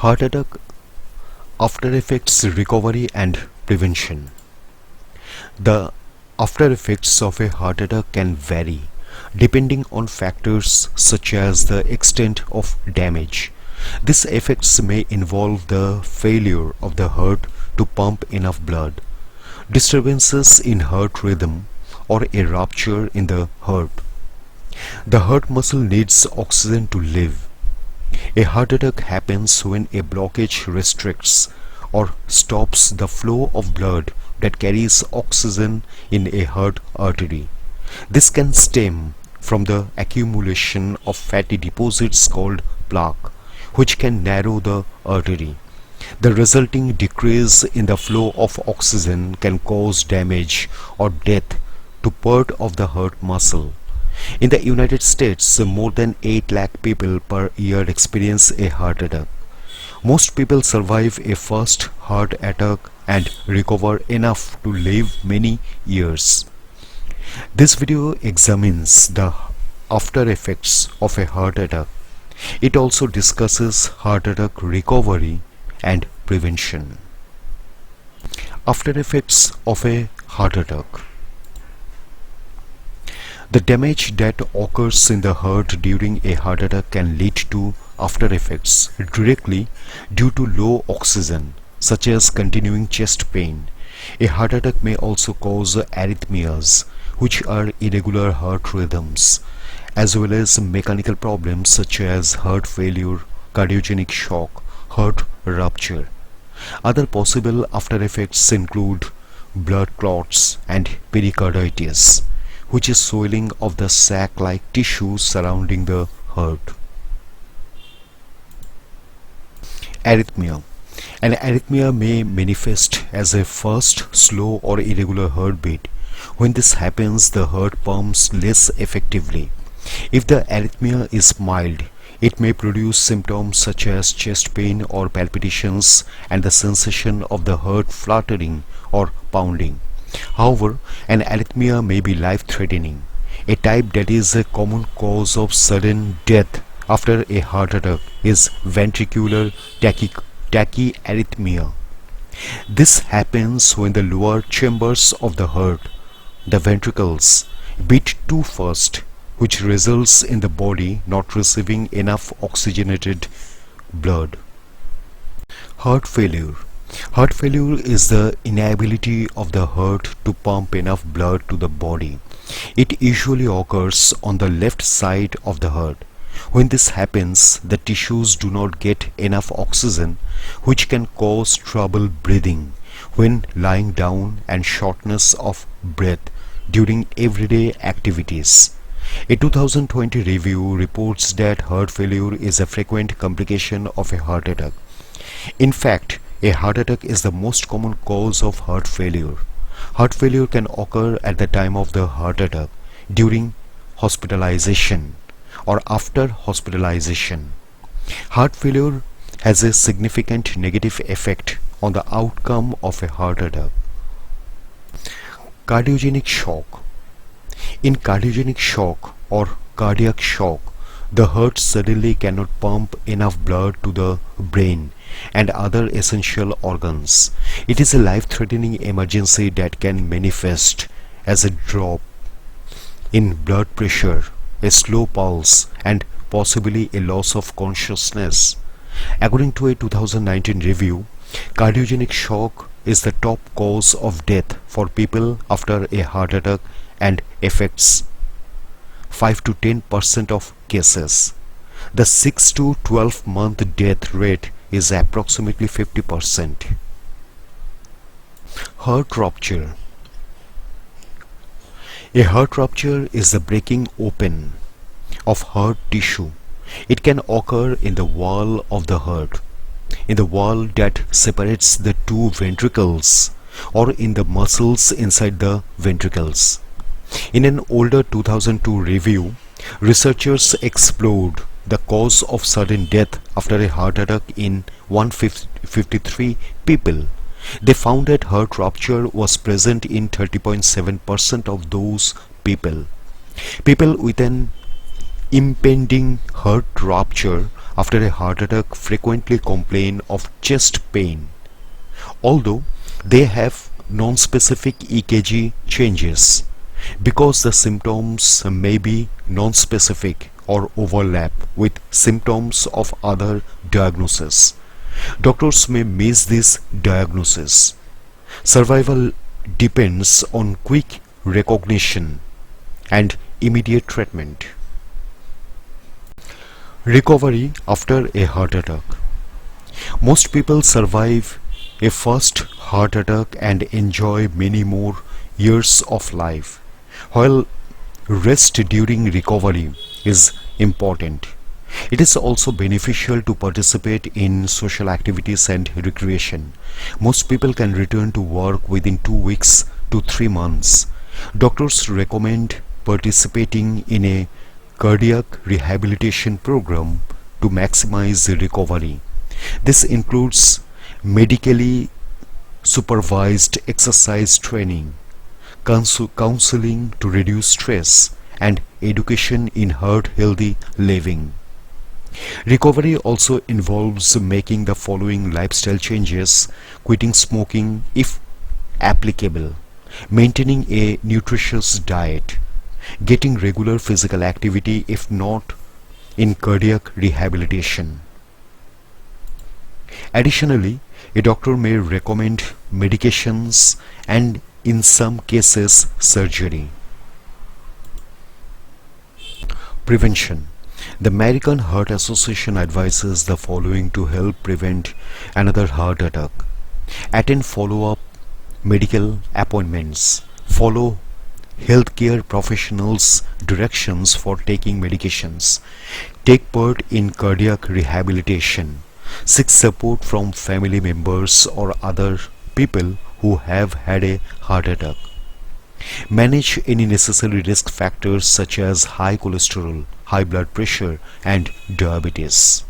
Heart attack, after effects, recovery and prevention. The after effects of a heart attack can vary depending on factors such as the extent of damage. These effects may involve the failure of the heart to pump enough blood, disturbances in heart rhythm, or a rupture in the heart. The heart muscle needs oxygen to live. A heart attack happens when a blockage restricts or stops the flow of blood that carries oxygen in a heart artery. This can stem from the accumulation of fatty deposits called plaque, which can narrow the artery. The resulting decrease in the flow of oxygen can cause damage or death to part of the heart muscle. In the United States, more than 8 lakh people per year experience a heart attack. Most people survive a first heart attack and recover enough to live many years. This video examines the after effects of a heart attack. It also discusses heart attack recovery and prevention. After effects of a heart attack. The damage that occurs in the heart during a heart attack can lead to after effects directly due to low oxygen, such as continuing chest pain. A heart attack may also cause arrhythmias, which are irregular heart rhythms, as well as mechanical problems such as heart failure, cardiogenic shock, heart rupture. Other possible after effects include blood clots and pericarditis, which is swelling of the sac-like tissue surrounding the heart. Arrhythmia. An arrhythmia may manifest as a fast, slow or irregular heartbeat. When this happens, the heart pumps less effectively. If the arrhythmia is mild, it may produce symptoms such as chest pain or palpitations and the sensation of the heart fluttering or pounding. However, an arrhythmia may be life-threatening. A type that is a common cause of sudden death after a heart attack is ventricular tachyarrhythmia. This happens when the lower chambers of the heart, the ventricles, beat too fast, which results in the body not receiving enough oxygenated blood. Heart failure. Heart failure is the inability of the heart to pump enough blood to the body. It usually occurs on the left side of the heart. When this happens, the tissues do not get enough oxygen, which can cause trouble breathing when lying down and shortness of breath during everyday activities. A 2020 review reports that heart failure is a frequent complication of a heart attack. In fact, a heart attack is the most common cause of heart failure. Heart failure can occur at the time of the heart attack, during hospitalization, or after hospitalization. Heart failure has a significant negative effect on the outcome of a heart attack. Cardiogenic shock. In cardiogenic shock or cardiac shock, the heart suddenly cannot pump enough blood to the brain and other essential organs. It is a life-threatening emergency that can manifest as a drop in blood pressure, a slow pulse, and possibly a loss of consciousness. According to a 2019 review, cardiogenic shock is the top cause of death for people after a heart attack and affects 5 to 10% of cases. The 6 to 12 month death rate is approximately 50%. Heart rupture. A heart rupture is the breaking open of heart tissue. It can occur in the wall of the heart, in the wall that separates the two ventricles, or in the muscles inside the ventricles. In an older 2002 review, researchers explored the cause of sudden death after a heart attack in 153 people. They found that heart rupture was present in 30.7% of those people. People with an impending heart rupture after a heart attack frequently complain of chest pain, although they have non-specific EKG changes. Because the symptoms may be non-specific or overlap with symptoms of other diagnoses, doctors may miss this diagnosis. Survival depends on quick recognition and immediate treatment. Recovery after a heart attack. Most people survive a first heart attack and enjoy many more years of life. While rest during recovery is important, it is also beneficial to participate in social activities and recreation. Most people can return to work within 2 weeks to 3 months. Doctors recommend participating in a cardiac rehabilitation program to maximize recovery. This includes medically supervised exercise training, counseling to reduce stress, and education in heart-healthy living. Recovery also involves making the following lifestyle changes: quitting smoking if applicable, maintaining a nutritious diet, getting regular physical activity if not in cardiac rehabilitation. Additionally, a doctor may recommend medications and in some cases surgery. Prevention. The American Heart Association advises the following to help prevent another heart attack: attend follow-up medical appointments, follow healthcare professionals' directions for taking medications, take part in cardiac rehabilitation, seek support from family members or other people who have had a heart attack. Manage any necessary risk factors such as high cholesterol, high blood pressure, and diabetes.